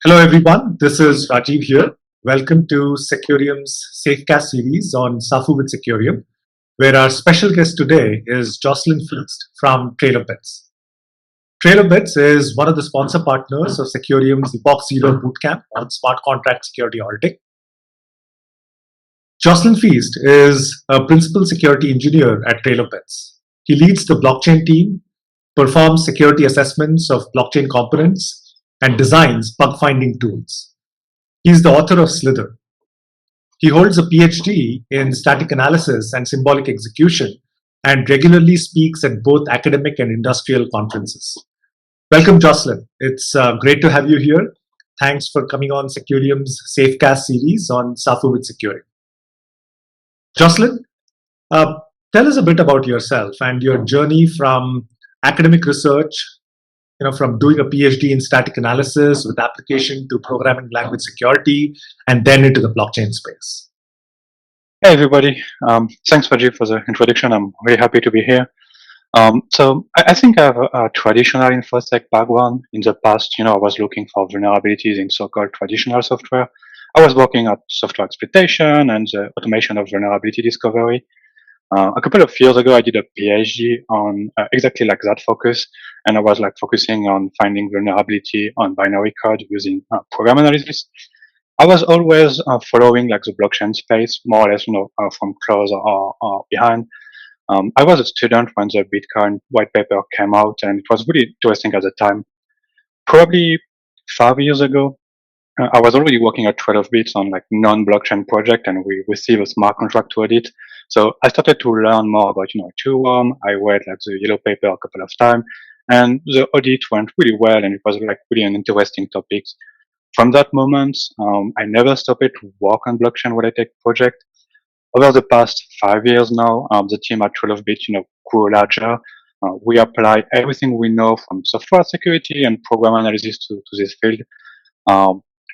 Hello, everyone. This is Rajiv here. Welcome to Secureum's SafeCast series on Safu with Secureum, where our special guest today is Josselin Feist from TrailerBits. TrailerBits is one of the sponsor partners of Secureum's Epoch Zero Bootcamp on smart contract security auditing. Josselin Feist is a principal security engineer at TrailerBits. He leads the blockchain team, performs security assessments of blockchain components, and designs bug-finding tools. He's the author of Slither. He holds a PhD in static analysis and symbolic execution and regularly speaks at both academic and industrial conferences. Welcome, Josselin. It's great to have you here. Thanks for coming on Secureum's SafeCast series on Safu with Secureum. Josselin, tell us a bit about yourself and your journey from academic research, from doing a PhD in static analysis with application to programming language security, and then into the blockchain space. Hey, everybody. Thanks, Rajiv, for the introduction. I'm very happy to be here. So I think I have a traditional InfoSec background. In the past, I was looking for vulnerabilities in so-called traditional software. I was working at software exploitation and the automation of vulnerability discovery. A couple of years ago, I did a PhD on exactly like that focus, and I was focusing on finding vulnerability on binary code using program analysis. I was always following the blockchain space, more or less, from close or behind. I was a student when the Bitcoin white paper came out, and it was really interesting at the time. Probably 5 years ago, I was already working at 12 bits on non-blockchain project, and we received a smart contract to audit. So I started to learn more about, Secureum. I read the yellow paper a couple of times, and the audit went really well, and it was really an interesting topic. From that moment, I never stopped to work on blockchain-related project. Over the past 5 years now, the team at 12-bit, grew larger. We apply everything we know from software security and program analysis to this field.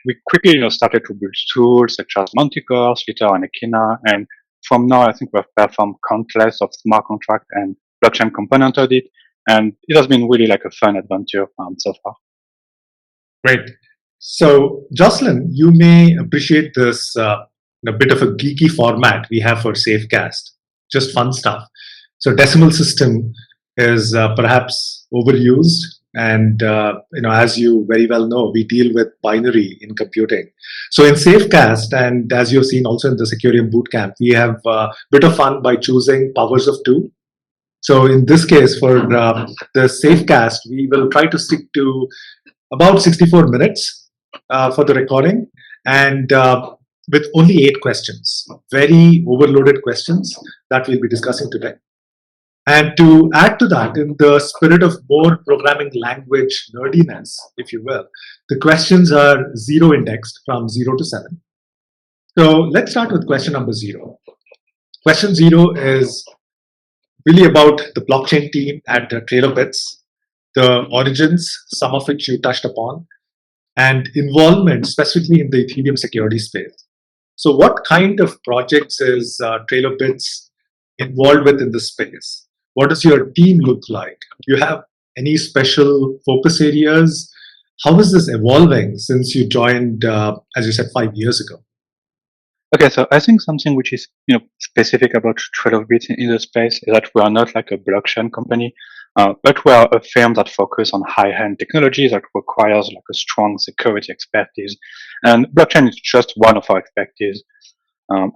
We quickly started to build tools such as Manticore, Slither, and Echina, and from now I think we've performed countless of smart contract and blockchain component audit, and it has been really a fun adventure so far. Great. So, Josselin, you may appreciate this a bit of a geeky format we have for SafeCast, just fun stuff. So, decimal system is perhaps overused, and as you very well know, we deal with binary in computing. So, in SafeCast, and as you've seen also in the Secureum Bootcamp, we have a bit of fun by choosing powers of 2. So, in this case, for the SafeCast, we will try to stick to about 64 minutes for the recording, and with only 8 questions, very overloaded questions that we'll be discussing today. And to add to that, in the spirit of more programming language nerdiness, if you will, the questions are 0 indexed from 0 to 7. So let's start with question number 0. Question 0 is really about the blockchain team at TrailerBits, the origins, some of which you touched upon, and involvement specifically in the Ethereum security space. So what kind of projects is TrailerBits involved with in this space? What does your team look like? Do you have any special focus areas? How is this evolving since you joined, as you said, 5 years ago? Okay, so I think something which is specific about TrailerBits in the space is that we are not like a blockchain company, but we are a firm that focuses on high-end technology that requires a strong security expertise, and blockchain is just one of our expertise.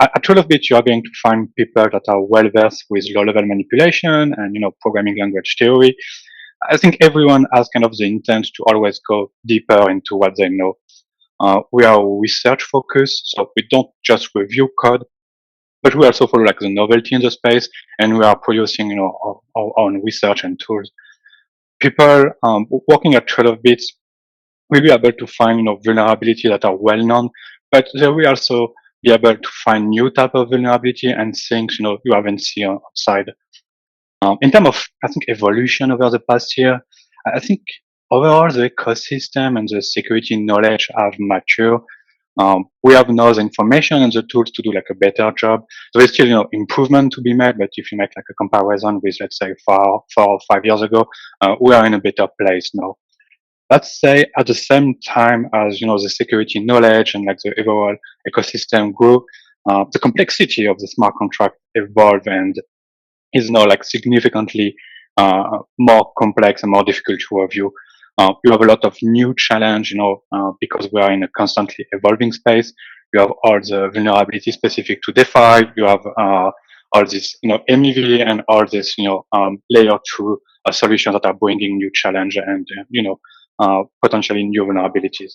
At TrailerBits, you are going to find people that are well-versed with low-level manipulation and programming language theory. I think everyone has kind of the intent to always go deeper into what they know. We are research focused, so we don't just review code, but we also follow the novelty in the space, and we are producing our own research and tools. People working at TrailerBits will be able to find vulnerability that are well known, but they will also be able to find new type of vulnerability and things you haven't seen outside. In terms of I think evolution over the past year, I think overall the ecosystem and the security knowledge have matured. We have now the information and the tools to do a better job. There is still improvement to be made, but if you make a comparison with let's say 4 or 5 years ago, we are in a better place now. let's say at the same time as the security knowledge and like the overall ecosystem grow, the complexity of the smart contract evolve and is now like significantly more complex and more difficult to review. You have a lot of new challenge, because we are in a constantly evolving space. You have all the vulnerability specific to DeFi. You have all this, MEV and all this, layer two solutions that are bringing new challenge and, potentially new vulnerabilities.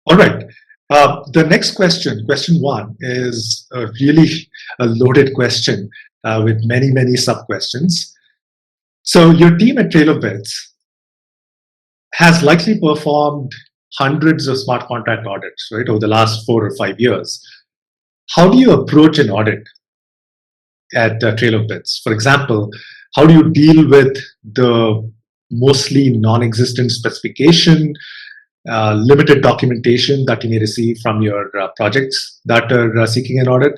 All right. The next question, question one, is really a loaded question with many, many sub-questions. So your team at Trail of Bits has likely performed hundreds of smart contract audits, right, over the last 4 or 5 years. How do you approach an audit at Trail of Bits? For example, how do you deal with the mostly non-existent specification, limited documentation that you may receive from your projects that are seeking an audit?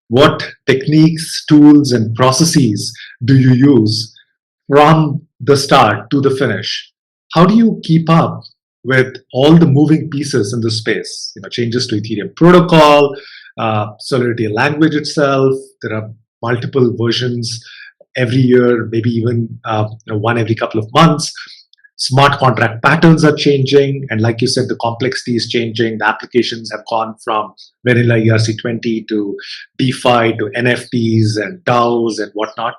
What techniques, tools, and processes do you use from the start to the finish? How do you keep up with all the moving pieces in the space? Changes to Ethereum protocol, Solidity language itself. There are multiple versions every year, maybe even one every couple of months. Smart contract patterns are changing, and like you said, the complexity is changing. The applications have gone from vanilla ERC20 to DeFi to NFTs and DAOs and whatnot.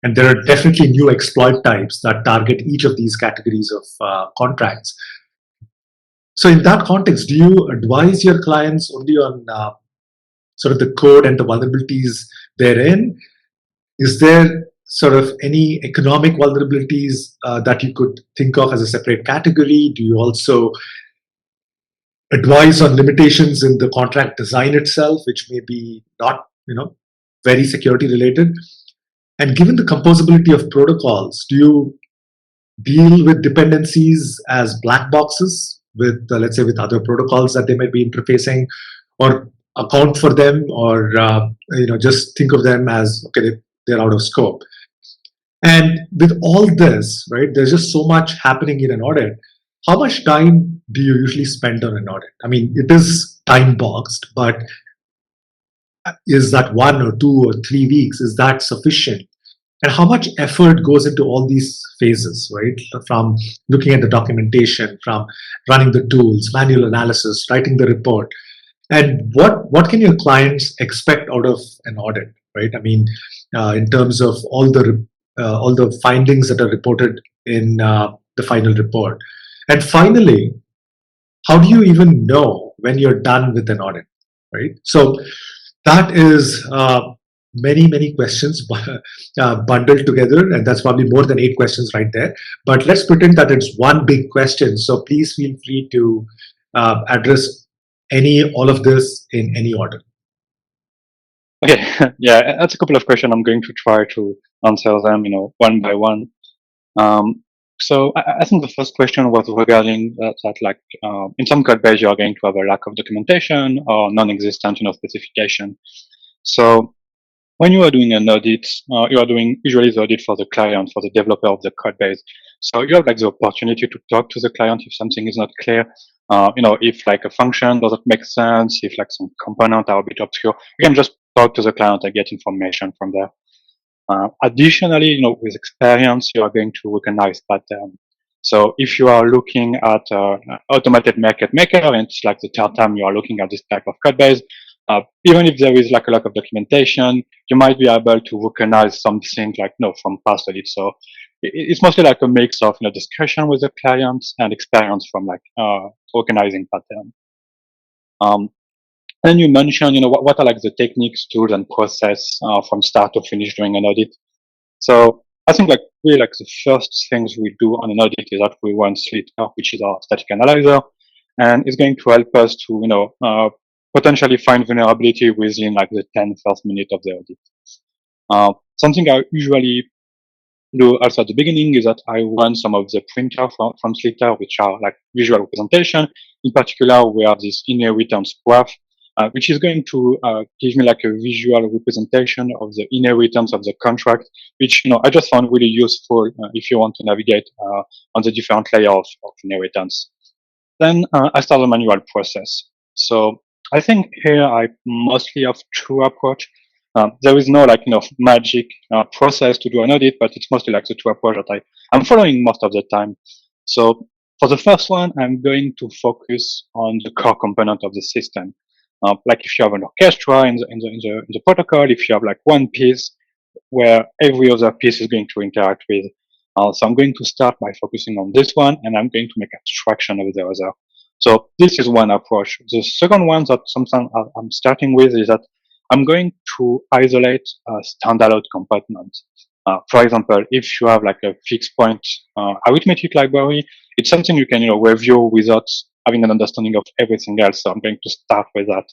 And there are definitely new exploit types that target each of these categories of contracts. So in that context, do you advise your clients only on sort of the code and the vulnerabilities therein? Is there sort of any economic vulnerabilities that you could think of as a separate category? Do you also advise on limitations in the contract design itself, which may be not, very security related? And given the composability of protocols, do you deal with dependencies as black boxes with, let's say, with other protocols that they might be interfacing, or account for them, or just think of them as, okay, they're out of scope? And with all this, right, there's just so much happening in an audit. How much time do you usually spend on an audit? I mean, it is time boxed, but is that 1 or 2 or 3 weeks? Is that sufficient? And how much effort goes into all these phases, right? From looking at the documentation, from running the tools, manual analysis, writing the report. And what can your clients expect out of an audit, right? I mean, in terms of all the findings that are reported in the final report. And finally, how do you even know when you're done with an audit, right? So that is many questions bundled together, and that's probably more than 8 questions right there. But let's pretend that it's one big question. So please feel free to address all of this in any order. Okay, yeah, that's a couple of questions. I'm going to try to answer them, one by one. So I think the first question was regarding that like, in some code base, you're going to have a lack of documentation or non-existent, specification. So when you are doing an audit, you are doing usually the audit for the client, for the developer of the code base. So you have like the opportunity to talk to the client if something is not clear. If like a function doesn't make sense, if like some component are a bit obscure, you can just talk to the client and get information from there. Additionally, with experience, you are going to recognize pattern. So if you are looking at automated market maker, and it's like the third time you are looking at this type of code base, even if there is like a lack of documentation, you might be able to recognize something like from past audits. So it's mostly like a mix of discussion with the clients and experience from like recognizing pattern. And you mentioned, what are like the techniques, tools, and process from start to finish during an audit. So I think like really like the first things we do on an audit is that we run Slither, which is our static analyzer, and it's going to help us to potentially find vulnerability within like the 10 first minutes of the audit. Something I usually do also at the beginning is that I run some of the printer from Slither, which are like visual representation. In particular, we have this inheritance graph, which is going to give me like a visual representation of the inheritance of the contract, which I just found really useful if you want to navigate on the different layer of inheritance. Then I start the manual process. So I think here I mostly have two approach. There is no like magic process to do an audit, but it's mostly like the two approach that I'm following most of the time. So for the first one, I'm going to focus on the core component of the system. Like if you have an orchestra in the protocol, if you have like one piece where every other piece is going to interact with. So I'm going to start by focusing on this one, and I'm going to make abstraction of the other. So this is one approach. The second one that sometimes I'm starting with is that I'm going to isolate standalone components. For example, if you have like a fixed point arithmetic library, it's something you can review without having an understanding of everything else. So I'm going to start with that.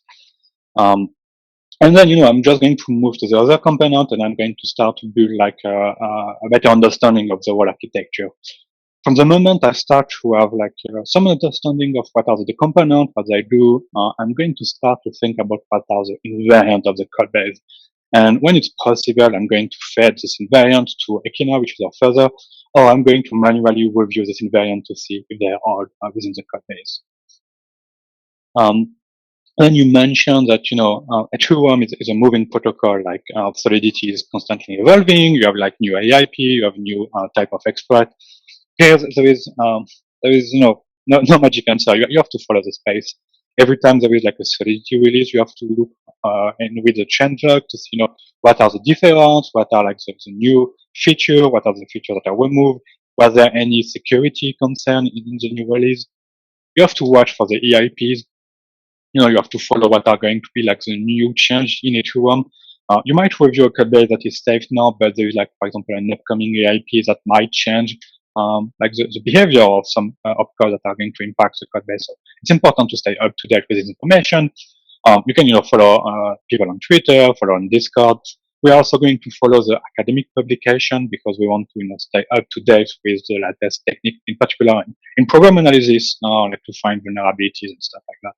And then, I'm just going to move to the other component, and I'm going to start to build like a better understanding of the whole architecture. From the moment I start to have like some understanding of what are the components, what they do, I'm going to start to think about what are the invariant of the code base. And when it's possible, I'm going to fed this invariant to Echina, which is our further, or I'm going to manually review this invariant to see if they are all within the code base. Then you mentioned that, Ethereum is a moving protocol, like Solidity is constantly evolving. You have like new AIP, you have new type of exploit. Here, there is no magic answer. You have to follow the space. Every time there is like a Solidity release, you have to look and read the changelog to see, what are the difference, what are like the new feature, what are the features that are removed, was there any security concern in the new release. You have to watch for the EIPs. You have to follow what are going to be like the new change in Ethereum. You might review a code base that is safe now, but there is like, for example, an upcoming EIP that might change like the behavior of some opcodes that are going to impact the code base. So it's important to stay up to date with this information. You can, follow people on Twitter, follow on Discord. We're also going to follow the academic publication because we want to, stay up to date with the latest technique, in particular in program analysis, like to find vulnerabilities and stuff like that.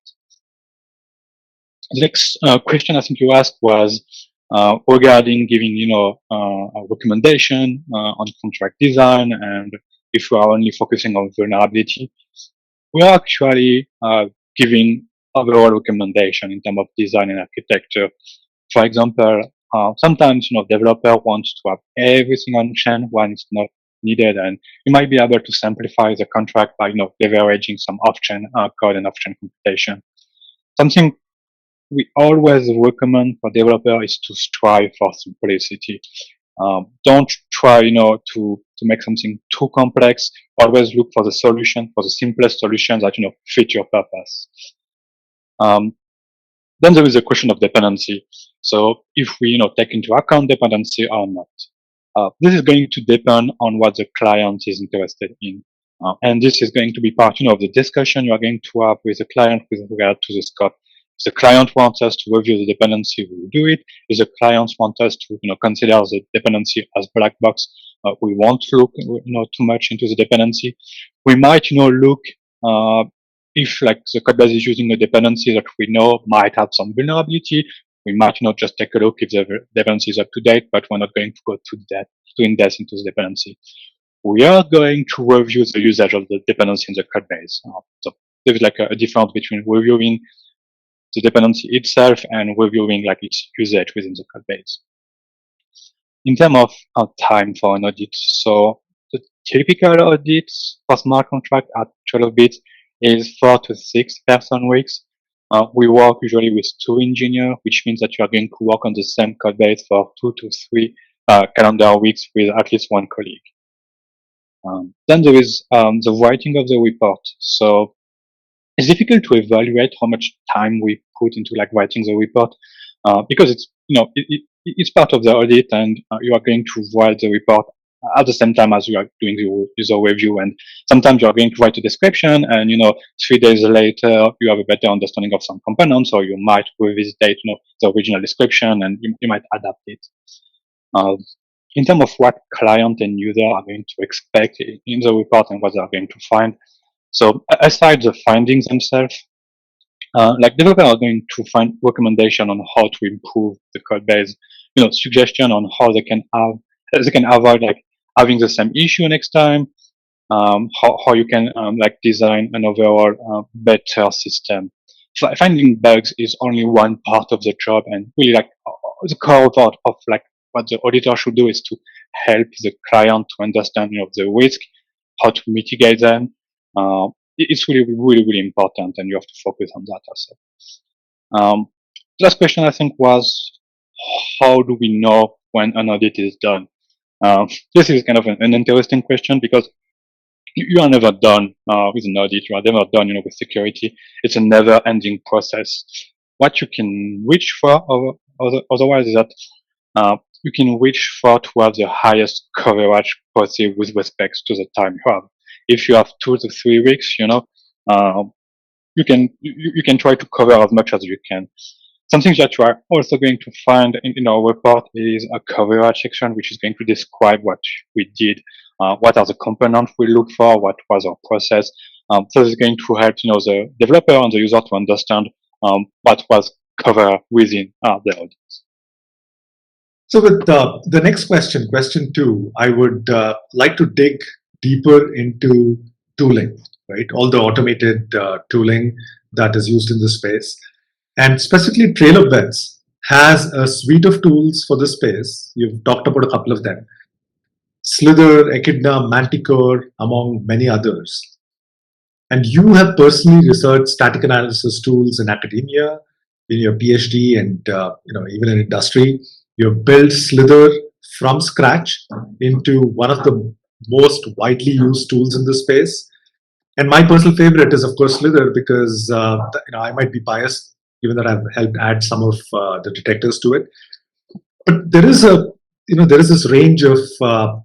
The next question I think you asked was regarding giving, a recommendation on contract design, and if we are only focusing on vulnerability. We are actually giving overall recommendation in terms of design and architecture. For example, sometimes, developer wants to have everything on chain when it's not needed, and you might be able to simplify the contract by, leveraging some off-chain code and off-chain computation. Something we always recommend for developer is to strive for simplicity. Don't try, to make something too complex. Always look for the solution, for the simplest solution that, fit your purpose. Then there is a question of dependency. So if we, take into account dependency or not, this is going to depend on what the client is interested in. And this is going to be part, of the discussion you are going to have with the client with regard to the scope. If the client wants us to review the dependency, we will do it. If the client wants us to, consider the dependency as black box, we won't look, too much into the dependency. We might, look if like the code base is using a dependency that we know might have some vulnerability. We might not just take a look if the dependency is up to date, but we're not going to go too in depth into the dependency. We are going to review the usage of the dependency in the code base. So there's like a difference between reviewing the dependency itself and reviewing like its usage within the code base. In terms of time for an audit, so the typical audit for smart contract at 12 bits is 4 to 6 person weeks. We work usually with 2 engineers, which means that you are going to work on the same code base for 2 to 3 calendar weeks with at least 1 colleague. Then there is the writing of the report. So it's difficult to evaluate how much time we put into like writing the report because it's it's part of the audit, and you are going to write the report at the same time as you are doing the user review. And sometimes you are going to write a description, and 3 days later you have a better understanding of some components, or you might revisit the original description, and you might adapt it. In terms of what client and user are going to expect in the report and what they are going to find. So aside the findings themselves, Like developers are going to find recommendation on how to improve the code base, suggestion on how they can avoid like having the same issue next time, how you can like design an overall better system. Finding bugs is only one part of the job, and really like the core part of like what the auditor should do is to help the client to understand the risk, how to mitigate them. It's really really really important, and you have to focus on that also. Last question I think was, how do we know when an audit is done? This is kind of an interesting question because you are never done with an audit. You are never done, with security. It's a never-ending process. What you can reach for, otherwise, is that you can reach for to have the highest coverage possible with respect to the time you have. If you have 2 to 3 weeks, you can try to cover as much as you can. Something that you are also going to find in our report is a coverage section, which is going to describe what we did, what are the components we look for, what was our process. So it's going to help the developer and the user to understand what was covered within the audit. So with the next question 2, I would like to dig deeper into tooling, right? All the automated tooling that is used in this space. And specifically, TrailerBeds has a suite of tools for this space. You've talked about a couple of them. Slither, Echidna, Manticore, among many others. And you have personally researched static analysis tools in academia, in your PhD, and even in industry. You've built Slither from scratch into one of the most widely used tools in this space. And my personal favorite is, of course, Slither, because I might be biased, given that I've helped add some of the detectors to it. But there is this range of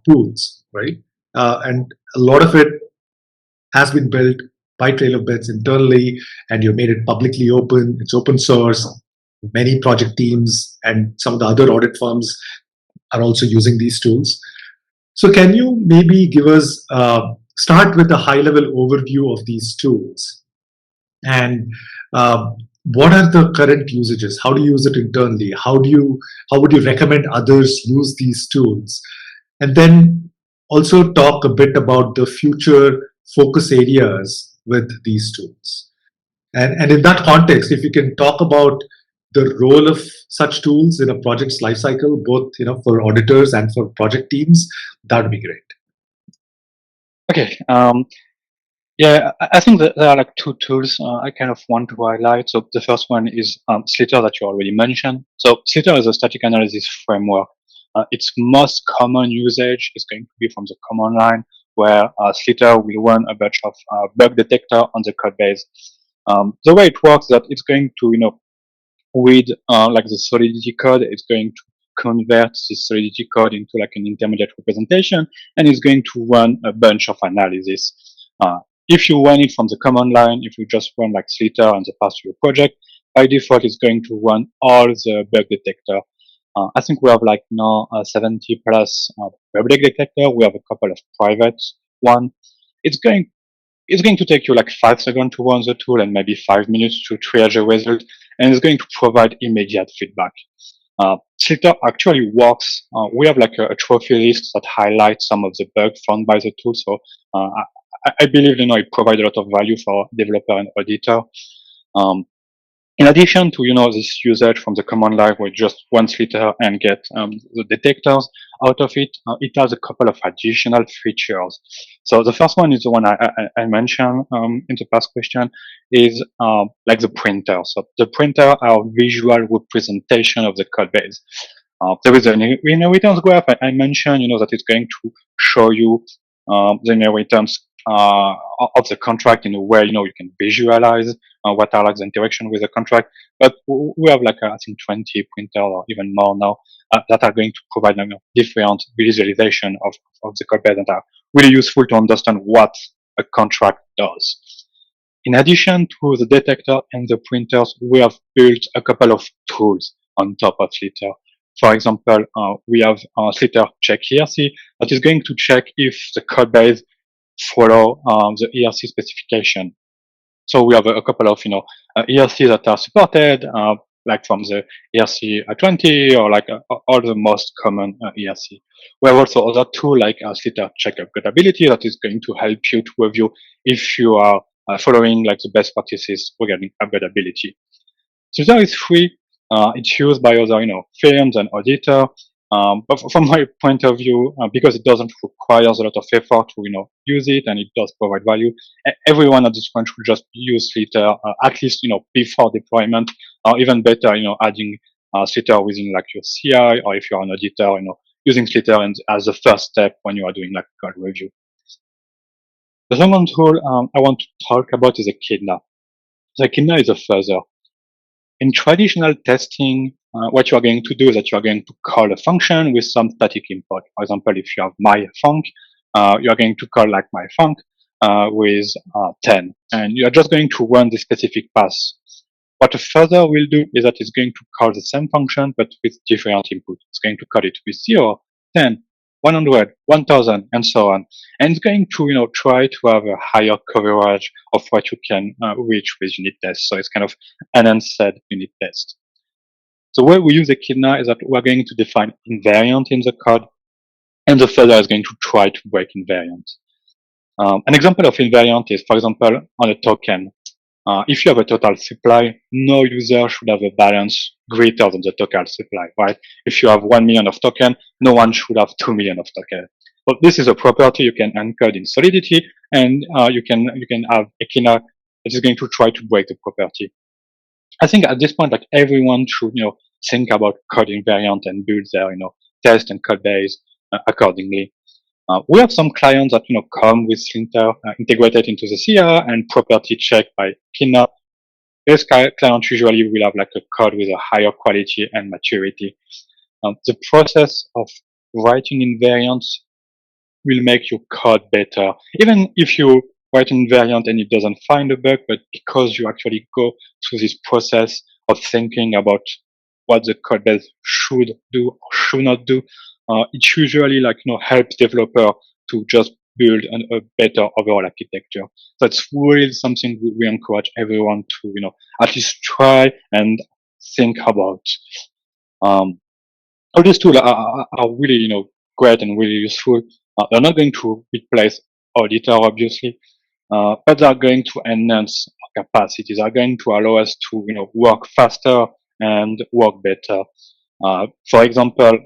tools, right? And a lot of it has been built by TrailerBeds internally, and you've made it publicly open. It's open source. Many project teams and some of the other audit firms are also using these tools. So can you maybe give us, start with a high-level overview of these tools? And what are the current usages? How do you use it internally? How would you recommend others use these tools? And then also talk a bit about the future focus areas with these tools. And in that context, if you can talk about the role of such tools in a project's lifecycle, both for auditors and for project teams, that would be great. Okay. Yeah, I think that there are like 2 tools I kind of want to highlight. So the first one is Slither that you already mentioned. So Slither is a static analysis framework. Its most common usage is going to be from the command line, where Slither will run a bunch of bug detector on the code base. The way it works is that it's going to read like the Solidity code. It's going to convert this Solidity code into like an intermediate representation, and it's going to run a bunch of analysis. If you run it from the command line, if you just run like Slither and the path to your project, by default, it's going to run all the bug detector. I think we have like now 70 plus public detector. We have a couple of private one. It's going to take you like 5 seconds to run the tool and maybe 5 minutes to triage the result, and it's going to provide immediate feedback. Slither actually works. We have like a trophy list that highlights some of the bugs found by the tool. So I believe it provides a lot of value for developer and auditor. In addition to this usage from the command line with just one Slither and get the detectors out of it, it has a couple of additional features. So the first one is the one I mentioned in the past question, is like the printer. So the printer are visual representation of the code base. There is an inheritance graph. I mentioned that it's going to show you the inheritance of the contract in a way you can visualize what are like the interaction with the contract. But we have like I think 20 printers or even more now that are going to provide different visualization of the code base that are really useful to understand what a contract does. In addition to the detector and the printers, we have built a couple of tools on top of Slither. For example, we have Slither check ERC that is going to check if the code base follow the ERC specification. So we have a couple of ERC that are supported, like from the ERC 20 or like all the most common ERC. We have also other tool like Slither check upgradability that is going to help you to review if you are following like the best practices regarding upgradability. Slither is free. It's used by other firms and auditor. But from my point of view, because it doesn't require a lot of effort to use it, and it does provide value, everyone at this point should just use Slither at least before deployment, or even better, adding Slither within like your CI, or if you're an auditor, using Slither as the first step when you are doing like code review. The second tool I want to talk about is Echidna. The Echidna is a further. In traditional testing, what you are going to do is that you are going to call a function with some static input. For example, if you have myFunc, you are going to call like myFunc with 10, and you are just going to run the specific path. What a further will do is that it's going to call the same function, but with different input. It's going to call it with 0, 10, 100, 1000, and so on. And it's going to, try to have a higher coverage of what you can reach with unit tests. So it's kind of an unsaid unit test. The way we use Echidna is that we're going to define invariant in the code, and the further is going to try to break invariant. An example of invariant is, for example, on a token. If you have a total supply, no user should have a balance greater than the total supply, right? If you have 1 million of token, no one should have 2 million of token. But this is a property you can encode in Solidity, and you can have Echidna that is going to try to break the property. I think at this point, like everyone should, think about code invariant and build their, test and code base accordingly. We have some clients that come with Slither integrated into the CI and property checked by Echidna. These clients usually will have like a code with a higher quality and maturity. The process of writing invariants will make your code better, even if you write an invariant and it doesn't find a bug, but because you actually go through this process of thinking about what the code base should do or should not do, it usually helps developer to just build a better overall architecture. That's really something we encourage everyone to at least try and think about. All these tools are really great and really useful. They're not going to replace auditor obviously, but they're going to enhance our capacities. Are going to allow us to work faster and work better. For example,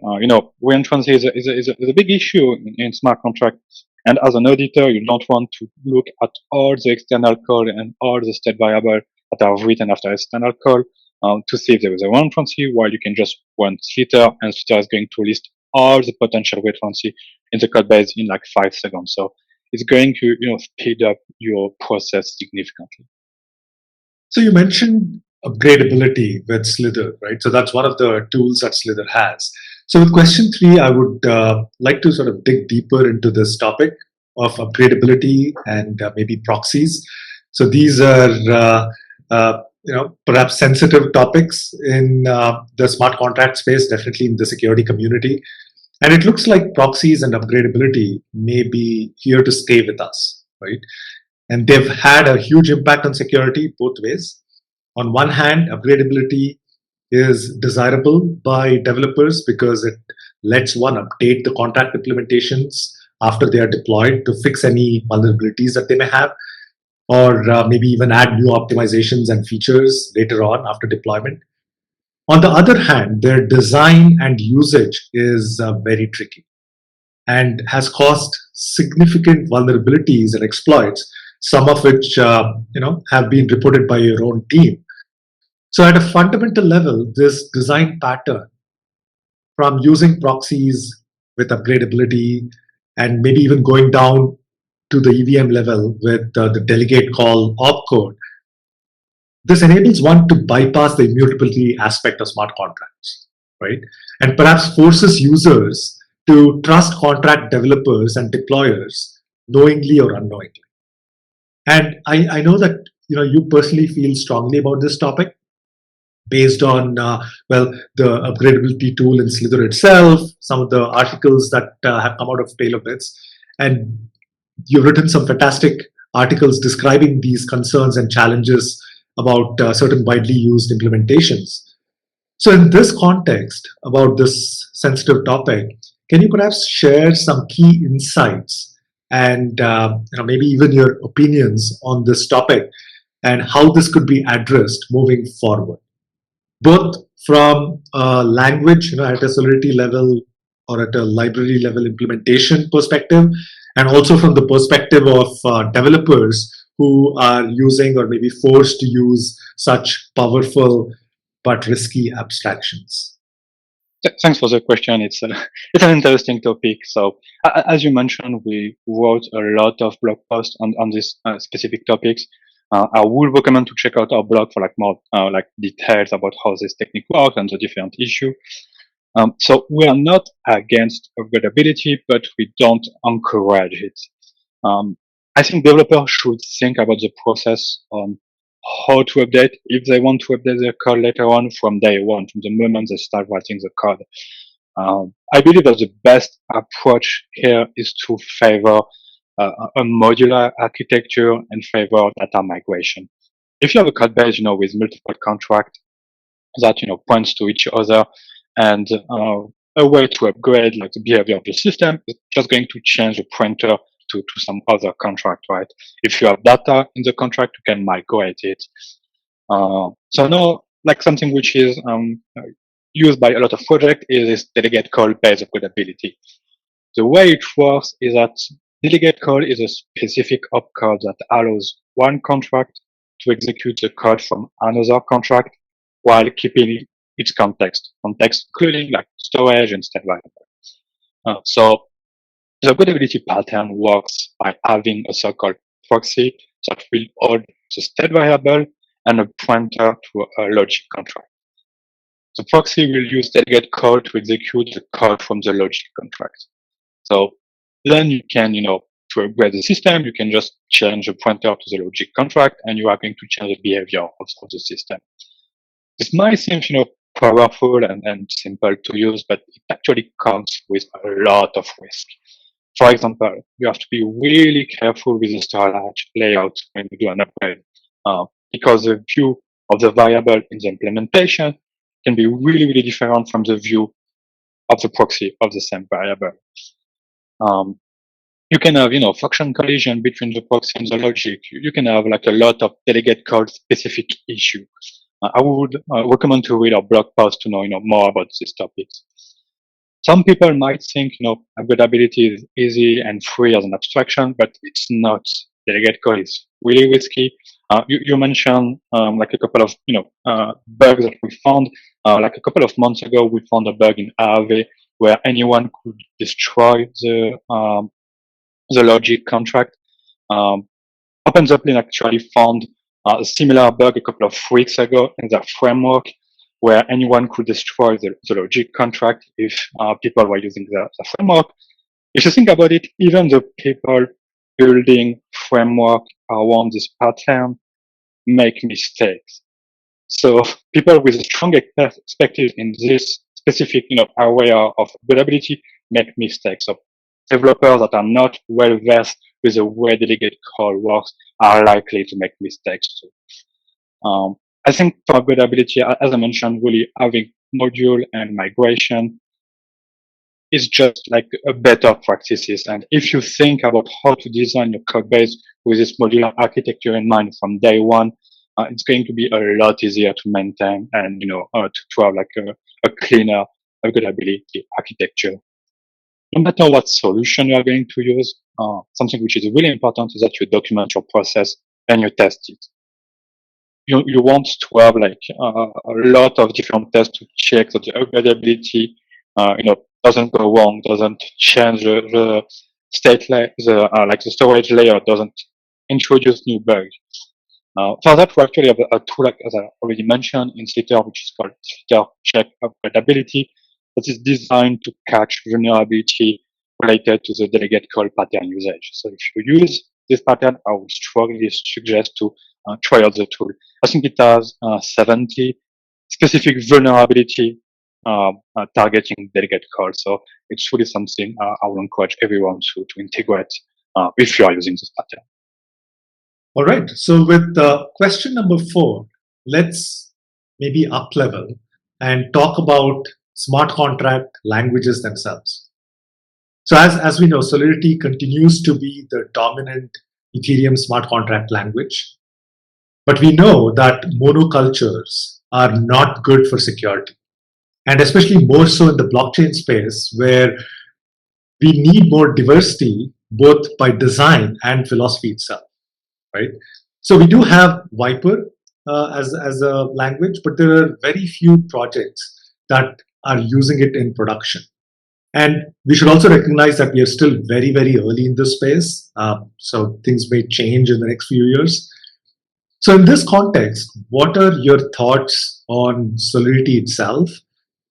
reentrancy is a big issue in smart contracts. And as an auditor, you don't want to look at all the external code and all the state variables that are written after external code to see if there is a reentrancy, while you can just run Slither, and Slither is going to list all the potential reentrancy in the code base in like 5 seconds. So it's going to speed up your process significantly. So you mentioned upgradability with Slither, right? So that's one of the tools that Slither has. So with question 3, I would like to sort of dig deeper into this topic of upgradability and maybe proxies. So these are perhaps sensitive topics in the smart contract space, definitely in the security community. And it looks like proxies and upgradability may be here to stay with us, right? And they've had a huge impact on security both ways. On one hand, upgradability is desirable by developers because it lets one update the contract implementations after they are deployed to fix any vulnerabilities that they may have, or maybe even add new optimizations and features later on after deployment. On the other hand, their design and usage is very tricky and has caused significant vulnerabilities and exploits, some of which have been reported by your own team. So at a fundamental level, this design pattern from using proxies with upgradability and maybe even going down to the EVM level with the delegate call opcode, this enables one to bypass the immutability aspect of smart contracts, right? And perhaps forces users to trust contract developers and deployers knowingly or unknowingly. And I know that you personally feel strongly about this topic based on the upgradability tool in Slither itself, some of the articles that have come out of Taylor Bits, and you've written some fantastic articles describing these concerns and challenges about certain widely used implementations. So, in this context, about this sensitive topic, can you perhaps share some key insights and maybe even your opinions on this topic and how this could be addressed moving forward, both from a language, at a Solidity level or at a library level implementation perspective, and also from the perspective of developers who are using or maybe forced to use such powerful but risky abstractions? Thanks for the question. It's it's an interesting topic. So as you mentioned, we wrote a lot of blog posts on these specific topics. I would recommend to check out our blog for like more like details about how this technique works and the different issue. So we are not against upgradability, but we don't encourage it. I think developers should think about the process on how to update if they want to update their code later on from day one, from the moment they start writing the code. I believe that the best approach here is to favor a modular architecture and favor data migration. If you have a code base, with multiple contracts that, points to each other and a way to upgrade like the behavior of the system is just going to change the pointer to some other contract, right? If you have data in the contract, you can migrate it. So now, like something which is used by a lot of projects is this delegate call based upgradability. The way it works is that delegate call is a specific opcode that allows one contract to execute the code from another contract while keeping its context including like storage and state variable. So the upgradability pattern works by having a so-called proxy that will hold the state variable and a pointer to a logic contract. The proxy will use delegate call to execute the code from the logic contract. So then you can, to upgrade the system, you can just change the pointer to the logic contract and you are going to change the behavior of the system. This might seem, powerful and simple to use, but it actually comes with a lot of risk. For example, you have to be really careful with the storage layout when you do an upgrade, because the view of the variable in the implementation can be really, really different from the view of the proxy of the same variable. You can have, function collision between the proxy and the logic. You can have like a lot of delegate code specific issue. I would recommend to read our blog post to know, more about these topics. Some people might think, upgradability is easy and free as an abstraction, but it's not. Delegate code is really risky. You mentioned like a couple of bugs that we found. Like a couple of months ago, we found a bug in Aave where anyone could destroy the logic contract. OpenZeppelin actually found a similar bug a couple of weeks ago in their framework where anyone could destroy the logic contract if people were using the framework. If you think about it, even the people building framework around this pattern make mistakes. So people with a strong perspective in this specific area of upgradability make mistakes. So developers that are not well versed with the way delegate call works are likely to make mistakes too. I think for upgradability, as I mentioned, really having module and migration is just like a better practices. And if you think about how to design your code base with this modular architecture in mind from day one, it's going to be a lot easier to maintain and to have like a cleaner upgradability architecture. No matter what solution you are going to use, something which is really important is that you document your process and you test it. You want to have like a lot of different tests to check that the upgradability, doesn't go wrong, doesn't change the state layer, like the storage layer doesn't introduce new bugs. For that, we actually have a tool, like, as I already mentioned, in Slither, which is called Slither Check Upgradability, that is designed to catch vulnerability related to the delegate call pattern usage. So if you use this pattern, I would strongly suggest to try out the tool. I think it has 70 specific vulnerability targeting delegate calls. So it's really something I will encourage everyone to integrate if you are using this pattern. All right. So with question number 4, let's maybe up level and talk about smart contract languages themselves. So as we know, Solidity continues to be the dominant Ethereum smart contract language. But we know that monocultures are not good for security. And especially more so in the blockchain space, where we need more diversity, both by design and philosophy itself, right? So we do have Viper as a language, but there are very few projects that are using it in production. And we should also recognize that we are still very, very early in this space. So things may change in the next few years. So in this context, what are your thoughts on Solidity itself?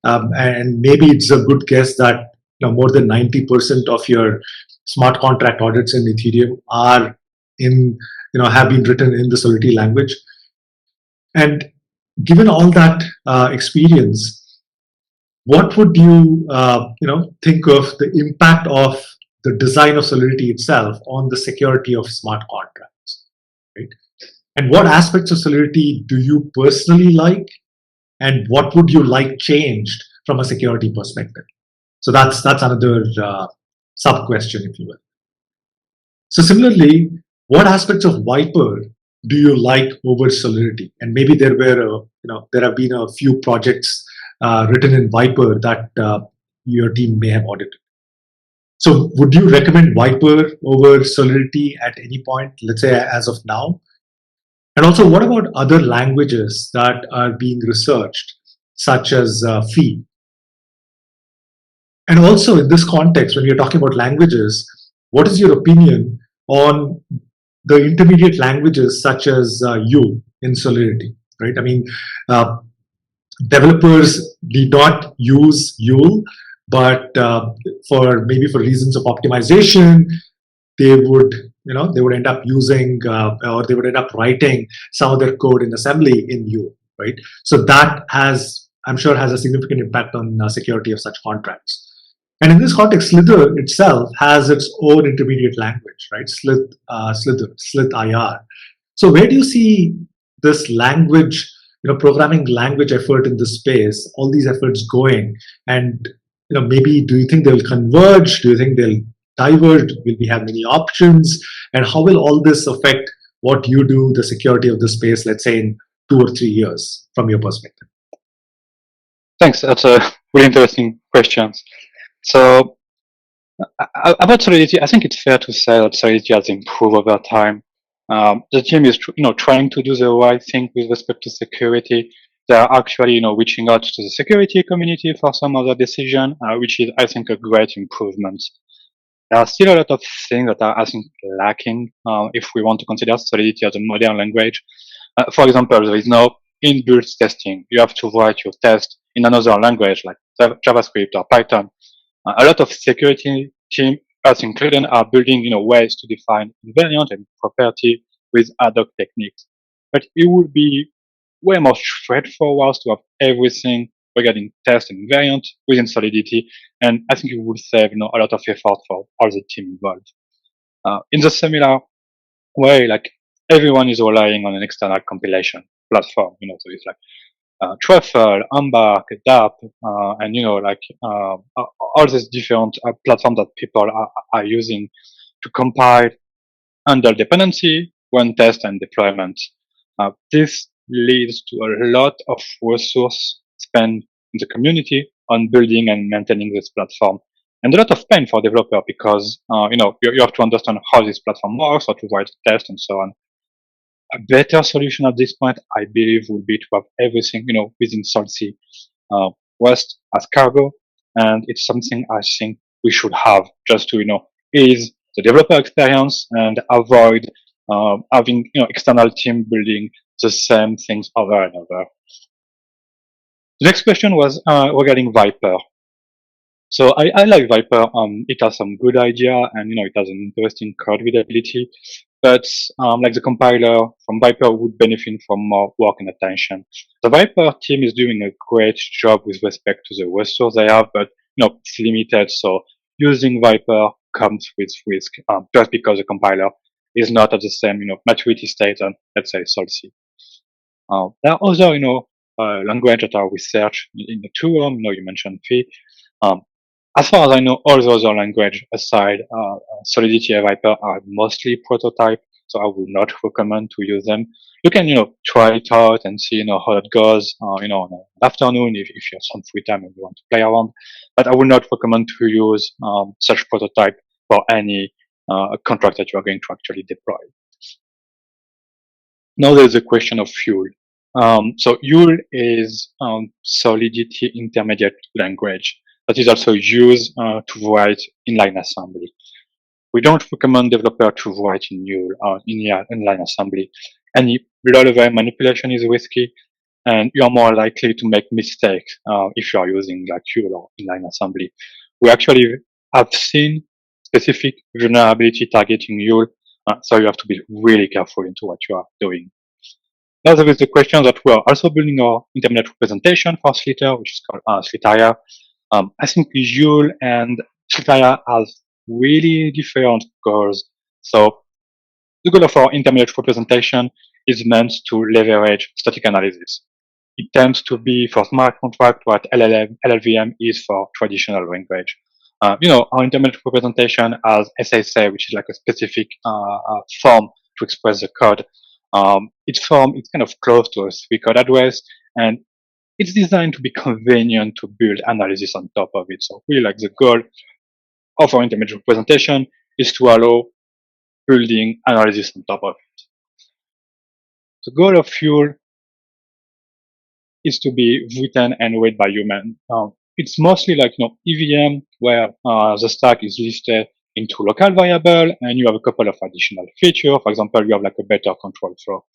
And maybe it's a good guess that more than 90% of your smart contract audits in Ethereum are have been written in the Solidity language. And given all that experience, what would you think of the impact of the design of Solidity itself on the security of smart contracts, right? And what aspects of Solidity do you personally like, and what would you like changed from a security perspective? So that's another sub question, if you will. So similarly, what aspects of Viper do you like over Solidity? And maybe there have been a few projects written in Viper that your team may have audited. So would you recommend Viper over Solidity at any point, let's say as of now? And also, what about other languages that are being researched, such as Peeve? And also, in this context, when you're talking about languages, what is your opinion on the intermediate languages such as U in Solidity? Right? I mean, developers need not use Yule, but for reasons of optimization, they would end up using or they would end up writing some of their code in assembly in Yule, right? So that I'm sure has a significant impact on security of such contracts. And in this context, Slither itself has its own intermediate language, right? Slith IR. So where do you see this language, programming language effort in this space, all these efforts going? And maybe do you think they'll converge? Do you think they'll diverge? Will we have many options? And how will all this affect what you do, the security of the space, let's say in 2 or 3 years, from your perspective? Thanks. That's a really interesting questions. So about Solidity, I think it's fair to say that Solidity has improved over time. The team is trying to do the right thing with respect to security. They are actually reaching out to the security community for some other decision, which is, I think, a great improvement. There are still a lot of things that are, I think, lacking if we want to consider Solidity as a modern language. For example, there is no inbuilt testing. You have to write your test in another language like JavaScript or Python. A lot of security team, us included, are building ways to define invariant and property with ad hoc techniques. But it would be way more straightforward to have everything regarding test and invariant within Solidity, and I think it would save a lot of effort for all the team involved. In the similar way, like everyone is relying on an external compilation platform, so it's like Truffle, Embark, DAP, and all these different platforms that people are using to compile, handle dependency, run test, and deployment. This leads to a lot of resource spent in the community on building and maintaining this platform, and a lot of pain for developer because you have to understand how this platform works, how to write tests, and so on. A better solution at this point, I believe, would be to have everything, within Solidity West as cargo, and it's something I think we should have just to, ease the developer experience and avoid having, external team building the same things over and over. The next question was regarding Viper. So I like Viper. It has some good idea, and it has an interesting code readability. But like the compiler from Viper would benefit from more work and attention. The Viper team is doing a great job with respect to the resource they have, but it's limited. So using Viper comes with risk just because the compiler is not at the same, maturity state on, let's say, Solidity. There are other, language that are researched in the tool. You mentioned Peeve. As far as I know, all the other language aside Solidity and Viper are mostly prototype, so I would not recommend to use them. You can, try it out and see, how it goes, on an afternoon if you have some free time and you want to play around. But I would not recommend to use such prototype for any contract that you are going to actually deploy. Now there's a question of Fuel. So Fuel is Solidity intermediate language that is also used to write inline assembly. We don't recommend developer to write in Fuel or in inline assembly. Any low-level manipulation is risky, and you are more likely to make mistakes if you are using like Fuel or inline assembly. We actually have seen specific vulnerability targeting Fuel, so you have to be really careful into what you are doing. Now there is the question that we are also building our intermediate representation for Slither, which is called Slither. I think Fuel and Slither have really different goals. So the goal of our intermediate representation is meant to leverage static analysis. It tends to be for smart contract what LLVM is for traditional language. Our intermediate representation has SSA, which is like a specific form to express the code. Its form is kind of close to a 3-code address, and it's designed to be convenient to build analysis on top of it. So really like the goal of our intermediate representation is to allow building analysis on top of it. The goal of Fuel is to be written and read by human. It's mostly like EVM, where the stack is listed into local variable, and you have a couple of additional features. For example, you have like a better control flow.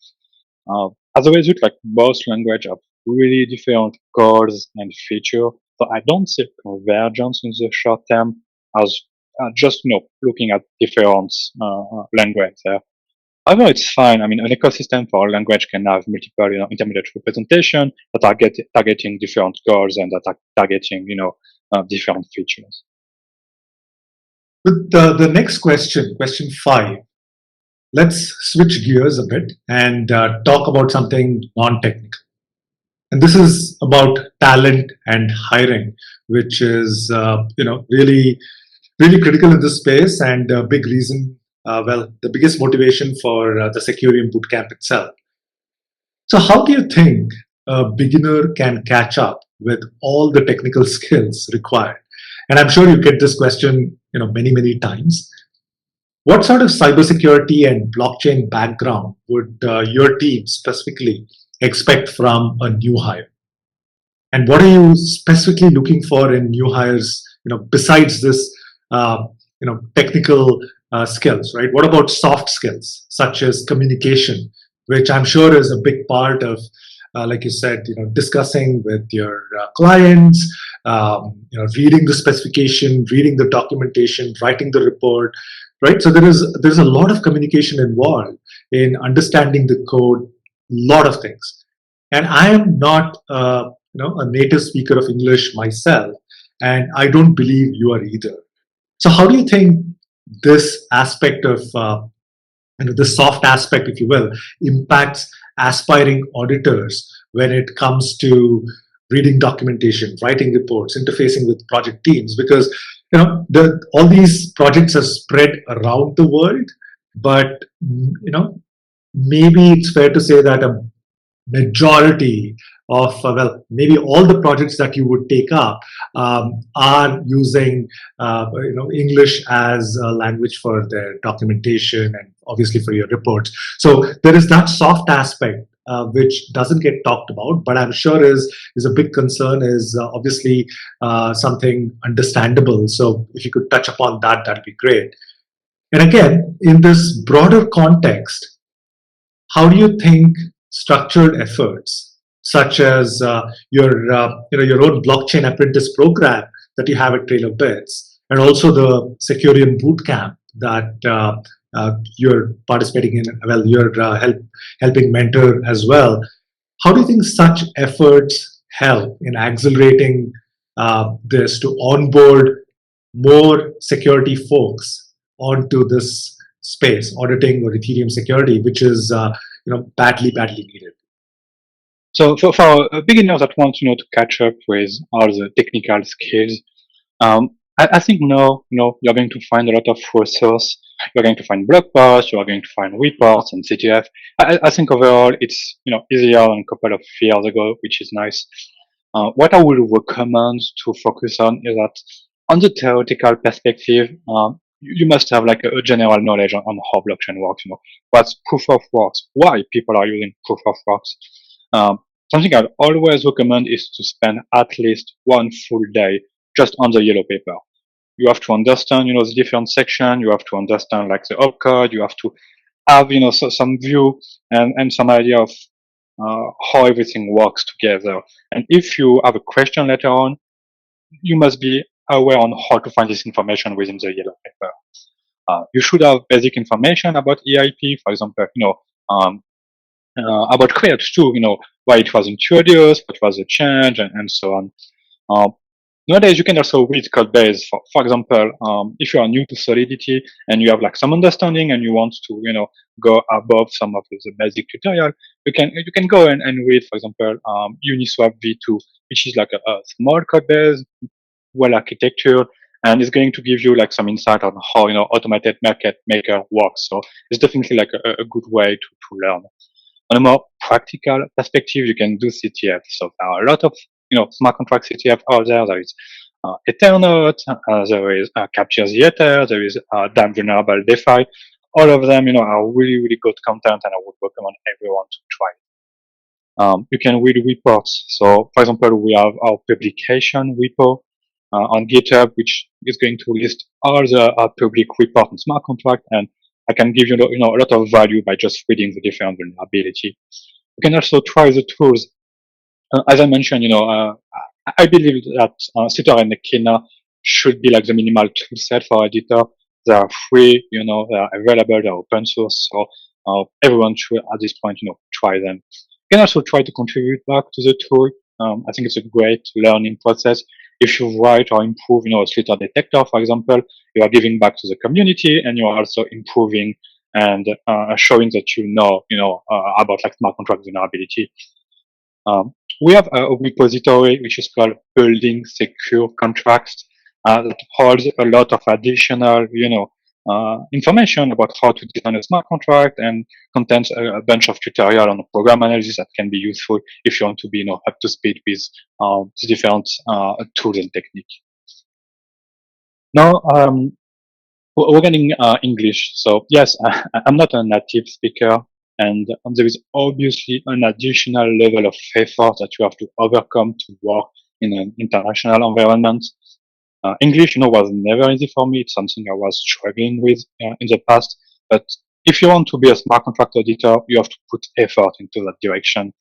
As a result, like both language have really different goals and features. So I don't see convergence in the short term as just looking at different language there. However, it's fine. I mean, an ecosystem for a language can have multiple, intermediate representation that are targeting different goals and that are targeting, different features. With the next question 5, let's switch gears a bit and talk about something non-technical. And this is about talent and hiring, which is, really, really critical in this space and a big reason, the biggest motivation for the Secureum bootcamp itself. So how do you think a beginner can catch up with all the technical skills required? And I'm sure you get this question, many, many times. What sort of cybersecurity and blockchain background would your team specifically expect from a new hire? And what are you specifically looking for in new hires, besides this, technical skills, right? What about soft skills, such as communication, which I'm sure is a big part of, like you said, discussing with your clients, reading the specification, reading the documentation, writing the report, right? So there's a lot of communication involved in understanding the code, a lot of things. And I am not, a native speaker of English myself, and I don't believe you are either. So how do you think this aspect of, the soft aspect, if you will, impacts aspiring auditors when it comes to reading documentation, writing reports, interfacing with project teams? Because all these projects are spread around the world, but maybe it's fair to say that a majority of, maybe all the projects that you would take up are using, English as a language for their documentation and obviously for your reports. So there is that soft aspect which doesn't get talked about, but I'm sure is a big concern, is obviously something understandable. So if you could touch upon that, that'd be great. And again, in this broader context, how do you think structured efforts, such as your own blockchain apprentice program that you have at Trail of Bits, and also the Secureum bootcamp that you're participating in, you're helping mentor as well. How do you think such efforts help in accelerating this to onboard more security folks onto this space, auditing or Ethereum security, which is badly needed. So for beginners that want to catch up with all the technical skills, I think now you're going to find a lot of resource. You're going to find blog posts. You are going to find reports and CTF. I think overall it's easier than a couple of years ago, which is nice. What I would recommend to focus on is that on the theoretical perspective, you must have like a general knowledge on how blockchain works. What's proof of works, why people are using proof of works. Something I'd always recommend is to spend at least one full day just on the yellow paper. You have to understand, the different section. You have to understand like the opcode. You have to have, some view and some idea of how everything works together. And if you have a question later on, you must be aware on how to find this information within the yellow paper. You should have basic information about EIP, for example, about Create too, why it was introduced, what was the change, and so on. Nowadays, you can also read code base. For example, if you are new to Solidity and you have like some understanding and you want to, go above some of the basic tutorial, you can go and read, for example, Uniswap v2, which is like a small code base, well architectured, and it's going to give you like some insight on how automated market maker works. So it's definitely like a good way to learn. On a more practical perspective, you can do CTF. So there are a lot of smart contract CTF out there. There is Ethernet, there is Capture the Ether, there is Damn Vulnerable DeFi. All of them, are really, really good content, and I would recommend everyone to try it. You can read reports. So, for example, we have our publication repo on GitHub, which is going to list all the public reports on smart contract, and I can give you, a lot of value by just reading the different vulnerability. You can also try the tools. As I mentioned, I believe that Secureum and Kina should be like the minimal tool set for editor. They are free, they are available, they're open source. So everyone should at this point, try them. You can also try to contribute back to the tool. I think it's a great learning process. If you write or improve, a slitter detector, for example, you are giving back to the community, and you are also improving and showing that about like smart contract vulnerability. We have a repository which is called Building Secure Contracts that holds a lot of additional, information about how to design a smart contract, and contains a bunch of tutorial on program analysis that can be useful if you want to be, up to speed with the different tools and techniques. Now, we're getting English. So yes, I'm not a native speaker, and there is obviously an additional level of effort that you have to overcome to work in an international environment. English, was never easy for me. It's something I was struggling with in the past. But if you want to be a smart contract auditor, you have to put effort into that direction.